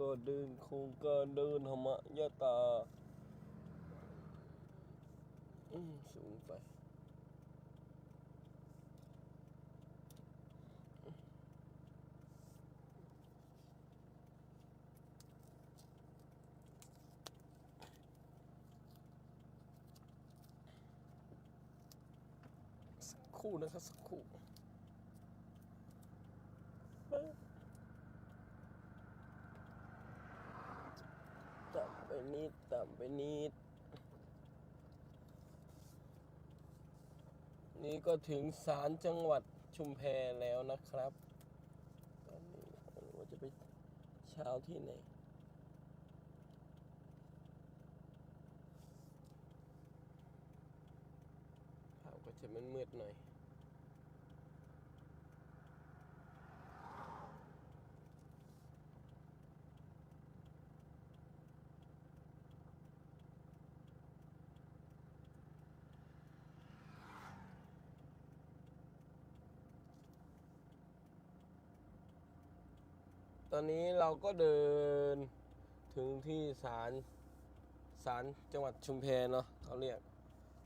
ก็เดินโครงการเดินธรรมะยะตาสูงไปสักครู่นะครับสักครู่ต่ำไปนิดต่ำไปนิดนี่ก็ถึงศาลจังหวัดชุมแพแล้วนะครับตอนนี้ว่าจะไปเช้าที่ไหนภาพก็จะมืดๆหน่อยตอนนี้เราก็เดินถึงที่ศาลจังหวัดชุมแพเนาะเขาเรียก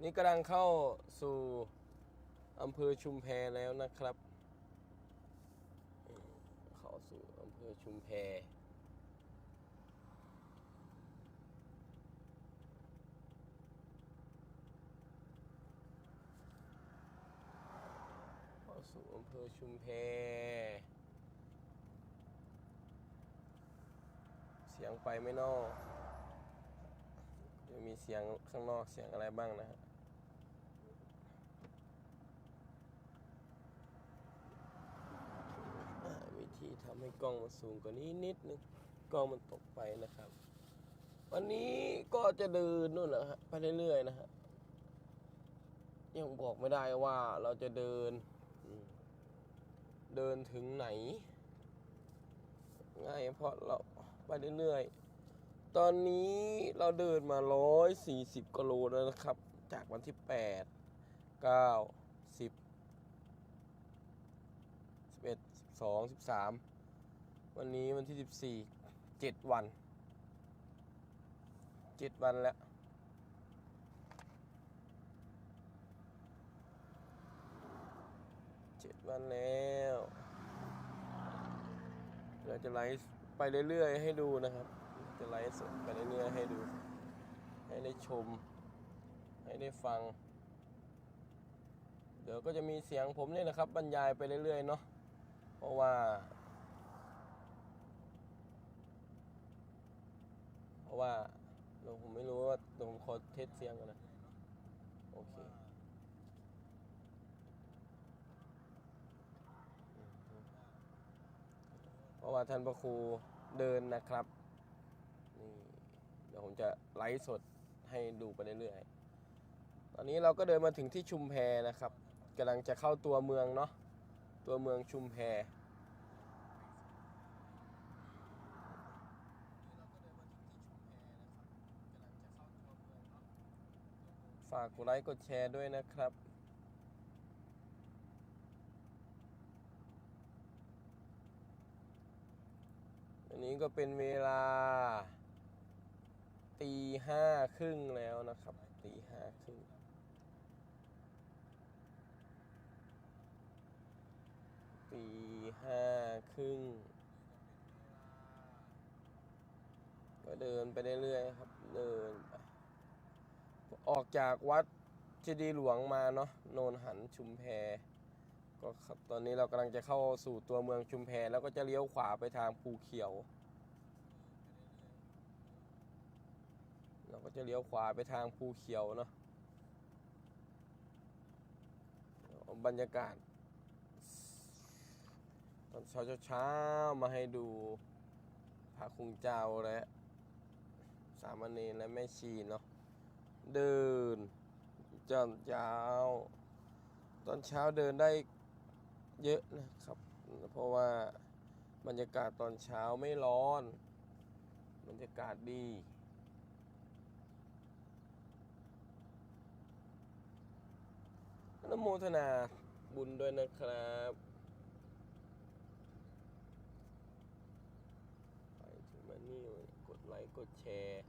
นี่กำลังเข้าสู่อำเภอชุมแพแล้วนะครับเข้าสู่อำเภอชุมแพเข้าสู่อำเภอชุมแพเสียงไปไม่นอกจะมีเสียงข้างนอกเสียงอะไรบ้างนะฮะวิธีทำให้กล้องมันสูงกว่านี้นิดนึงกล้องมันตกไปนะครับวันนี้ก็จะเดินนู่นแหละฮะไปเรื่อยๆนะฮะยังบอกไม่ได้ว่าเราจะเดินถึงไหนง่ายเพราะเราไปเรื่อยๆตอนนี้เราเดินมา140กิโลแล้วนะครับจากวันที่8 9 10 11 12 13วันนี้วันที่14 7 วันแล้ว7 วันแล้วเราจะไลฟ์ไปเรื่อยๆให้ดูนะครับจะไลฟ์สดไปเรื่อยๆให้ดูให้ได้ชมให้ได้ฟังเดี๋ยวก็จะมีเสียงผมนี่นะครับบรรยายไปเรื่อยๆเนาะเพราะว่าผมไม่รู้ว่าผมขอเทสเสียงก่อนนะโอเคเพราะว่าท่านพระครูเดินนะครับนี่เดี๋ยวผมจะไลฟ์สดให้ดูไปเรื่อยๆตอนนี้เราก็เดินมาถึงที่ชุมแพนะครับกำลังจะเข้าตัวเมืองเนาะตัวเมืองชุมแพฝากกดไลค์กดแชร์ด้วยนะครับอันนี้ก็เป็นเวลาตี 5 ครึ่งแล้วนะครับตี 5 ครึ่งตี 5 ครึ่งก็เดินไปเรื่อยๆครับเดินไปออกจากวัดเจดีย์หลวงมาเนาะโนนหันชุมแพก็ครับตอนนี้เรากำลังจะเข้าสู่ตัวเมืองชุมแพแล้วก็จะเลี้ยวขวาไปทางภูเขียวเราก็จะเลี้ยวขวาไปทางภูเขียวเนาะบรรยากาศตอนเช้ามาให้ดูพระคุณเจ้าและสามเณรและแม่ชีเนาะเดินจนเช้าตอนเช้าเดินได้เยอะนะครับเพราะว่าบรรยากาศตอนเช้าไม่ร้อนบรรยากาศดีอนุโมทนาบุญด้วยนะครับไปถึงวันนี้ ไลค์กดแชร์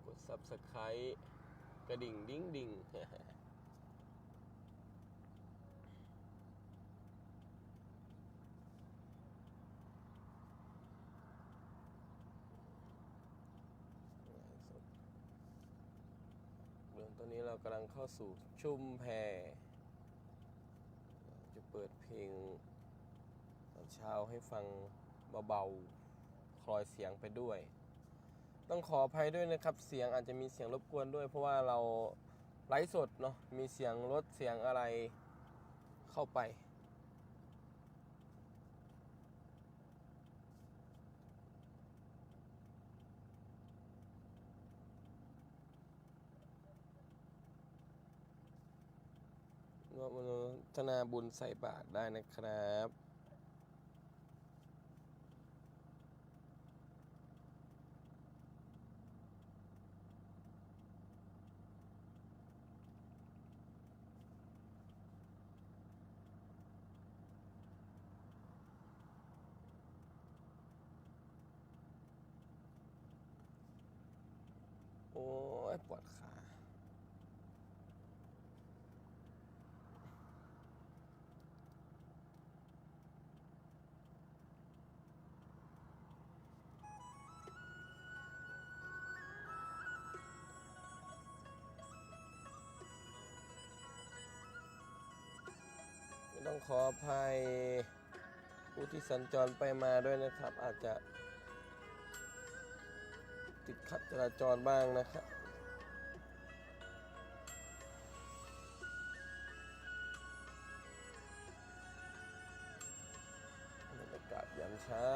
กด Subscribe กระดิ่งดิ้งดิ้ง เรื่องตอนนี้เรากำลังเข้าสู่ชุมแพจะเปิดเพลงตอนเช้าให้ฟังเบาๆคลอยเสียงไปด้วยต้องขออภัยด้วยนะครับเสียงอาจจะมีเสียงรบกวนด้วยเพราะว่าเราไลฟ์สดเนาะมีเสียงรถเสียงอะไรเข้าไปร่วมอนุโมทนาบุญใส่บาตรได้นะครับโอ้ยปวดขาต้องขออภัยผู้ที่สัญจรไปมาด้วยนะครับอาจจะติดขัดจราจรบ้างนะครับบรรยากาศยามเช้า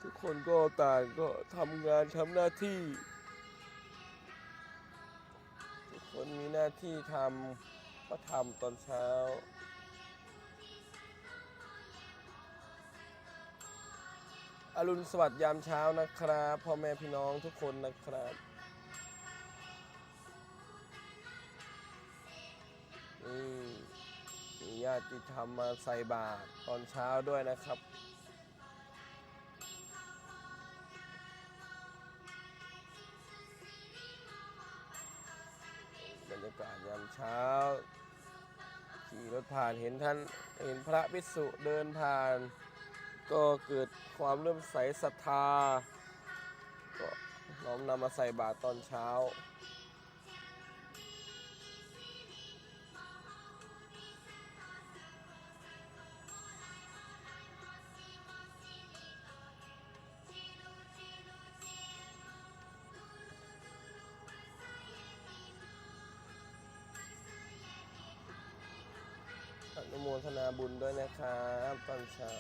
ทุกคนก็ต่างก็ทำงานทำหน้าที่ทุกคนมีหน้าที่ทำก็ทำตอนเช้าอรุณสวัสดิ์ยามเช้านะครับพ่อแม่พี่น้องทุกคนนะครับมีญาติธรรมมาใส่บาตรตอนเช้าด้วยนะครับบรรยากาศยามเช้าขี่รถผ่านเห็นพระภิกษุเดินผ่านก็เกิดความเริ่มใสศรัทธาก็น้อมนำมาใส่บาตรตอนเช้าอนุโมทนาบุญด้วยนะครับตอนเช้า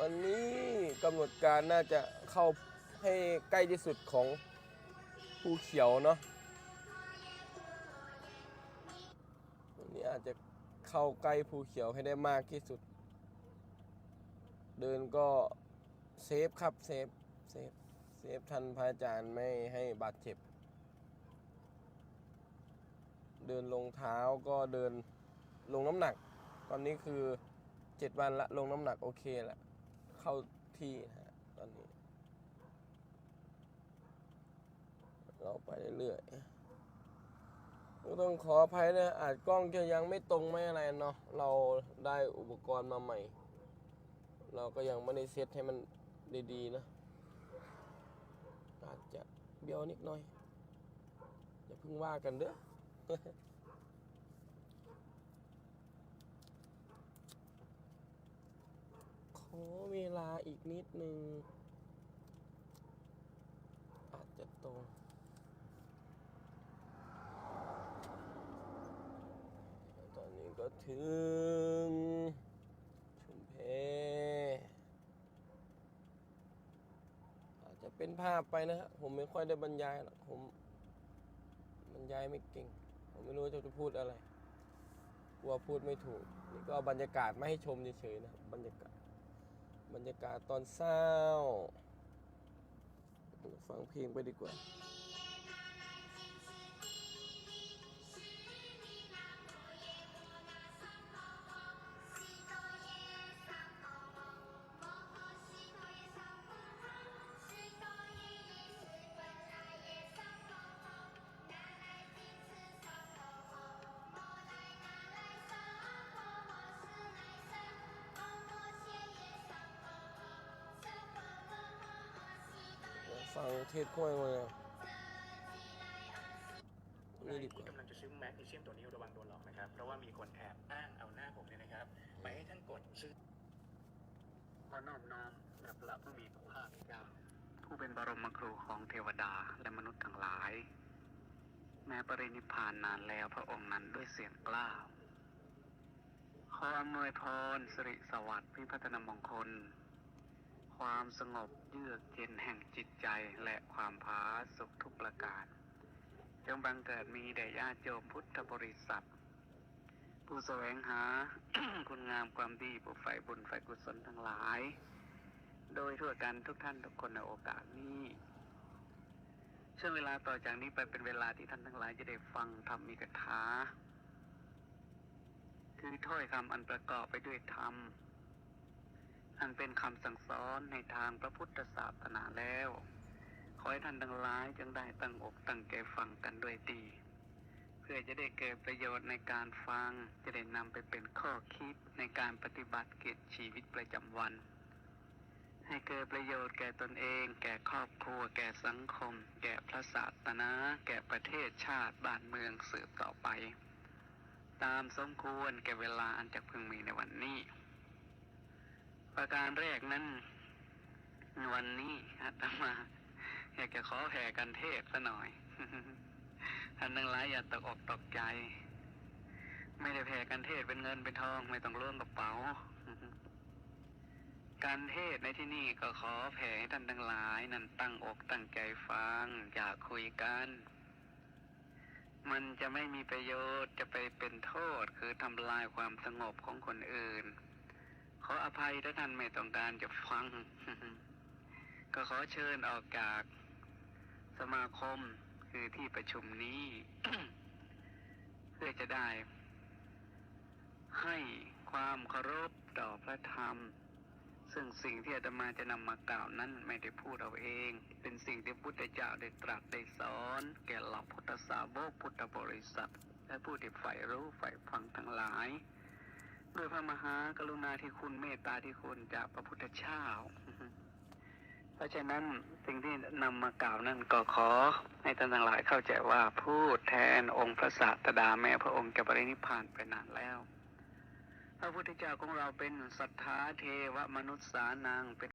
วันนี้กำหนดการน่าจะเข้าให้ใกล้ที่สุดของภูเขียวเนาะวันนี้อาจจะเข้าใกล้ภูเขียวให้ได้มากที่สุดเดินก็เซฟครับเซฟท่านพระอาจารย์ไม่ให้บาดเจ็บเดินลงเท้าก็เดินลงน้ำหนักตอนนี้คือ7 วันละลงน้ำหนักโอเคแหละเข้าที่นะฮะตอนนี้เราไปเรื่อยๆก็ต้องขออภัยนะอาจกล้องจะยังไม่ตรงไม่อะไรเนาะเราได้อุปกรณ์มาใหม่เราก็ยังไม่ได้เซตให้มันดีๆนะอาจจะเบี้ยวนิดหน่อยอย่าเพิ่งว่ากันเด้อ ขอเวลาอีกนิดนึงอาจจะตรงตอนนี้ก็ถึงชุมเพอาจจะเป็นภาพไปนะฮะผมไม่ค่อยได้บรรยายหรอกผมบรรยายไม่เก่งผมไม่รู้จะพูดอะไร ลัวพูดไม่ถูกนี่ก็บรรยากาศไม่ให้ชมเฉยๆนะครับบรรยากาศตอนเศร้าฟังเพลงไปดีกว่าฟังเทศกล้วยมาเลยนี่ดีก ที่ ว่า กำลังจะซื้อแมกนีเซียมตัวนี้ระวังโดนหลอกนะครับเพราะว่ามีคนแอบอ้างเอาหน้าผมเนี่ยนะครับไปให้ท่านกดซื้อขอนอบน้อมและพระผู้มีพระภาคเจ้าผู้เป็นบรมครูของเทวดาและมนุษย์ทั้งหลายแม้ปรินิพพานนานแล้วพระองค์นั้นด้วยเสียงกล้าวขออำนวยพรสิริสวัสดิ์พิพัฒนมงคลความสงบเยือกเย็นแห่งจิตใจและความผาสุกทุกประการจงบังเกิดมีแด่ญาติโยมพุทธบริษัทผู้แสวงหา คุณงามความดีผู้ใฝ่บุญใฝ่กุศลทั้งหลายโดยทั่วกันทุกท่านทุกคนในโอกาสนี้ช่วงเวลาต่อจากนี้ไปเป็นเวลาที่ท่านทั้งหลายจะได้ฟังธรรมิกถาคือถ้อยคำอันประกอบไปด้วยธรรมอันเป็นคำสั่งสอนในทางพระพุทธศาสนาแล้วขอให้ท่านทั้งหลายจงได้ตั้งอกตั้งใจฟังกันด้วยดีเพื่อจะได้เกิดประโยชน์ในการฟังจะได้นำไปเป็นข้อคิดในการปฏิบัติกิจชีวิตประจำวันให้เกิดประโยชน์แก่ตนเองแก่ครอบครัวแก่สังคมแก่พระศาสนาแก่ประเทศชาติบ้านเมืองสืบต่อไปตามสมควรแก่เวลาอันจะพึงมีในวันนี้ประการแรกนั้นวันนี้อาตมาอยากจะขอแผ่กันเทศซะหน่อย ท่านทั้งหลายอย่าตกอกตกใจไม่ได้แผ่กันเทศเป็นเงินเป็นทองไม่ต้องล้วงกระเป๋า การเทศในที่นี่ก็ขอแผ่ให้ท่านทั้งหลายนั่นตั้งอกตั้งใจฟังอยากคุยกันมันจะไม่มีประโยชน์จะไปเป็นโทษคือทำลายความสงบของคนอื่นขออภัยถ้าท่านไม่ต้องการจะฟัง ก็ขอเชิญออกจากสมาคมคือที่ประชุมนี้ เพื่อจะได้ให้ความเคารพต่อพระธรรมซึ่งสิ่งที่อาตมาจะนำมากล่าวนั้นไม่ได้พูดเอาเองเป็นสิ่งที่พุทธเจ้าได้ตรัสได้สอนแก่เหล่าพุทธสาวกพุทธบริษัทและผู้ที่ใฝ่รู้ใฝ่ฟังทั้งหลายด้วยพระมหากรุณาธิคุณเมตตาธิคุณจากพระพุทธเจ้า เพราะฉะนั้นสิ่งที่นำมากล่าวนั้นก็ขอให้ท่านทั้งหลายเข้าใจว่าพูดแทนองค์พระศาสดาแม้พระองค์จะปรินิพพานไปนานแล้วพระพุทธเจ้าของเราเป็นสัทธาเทวมนุษย์สานังเป็น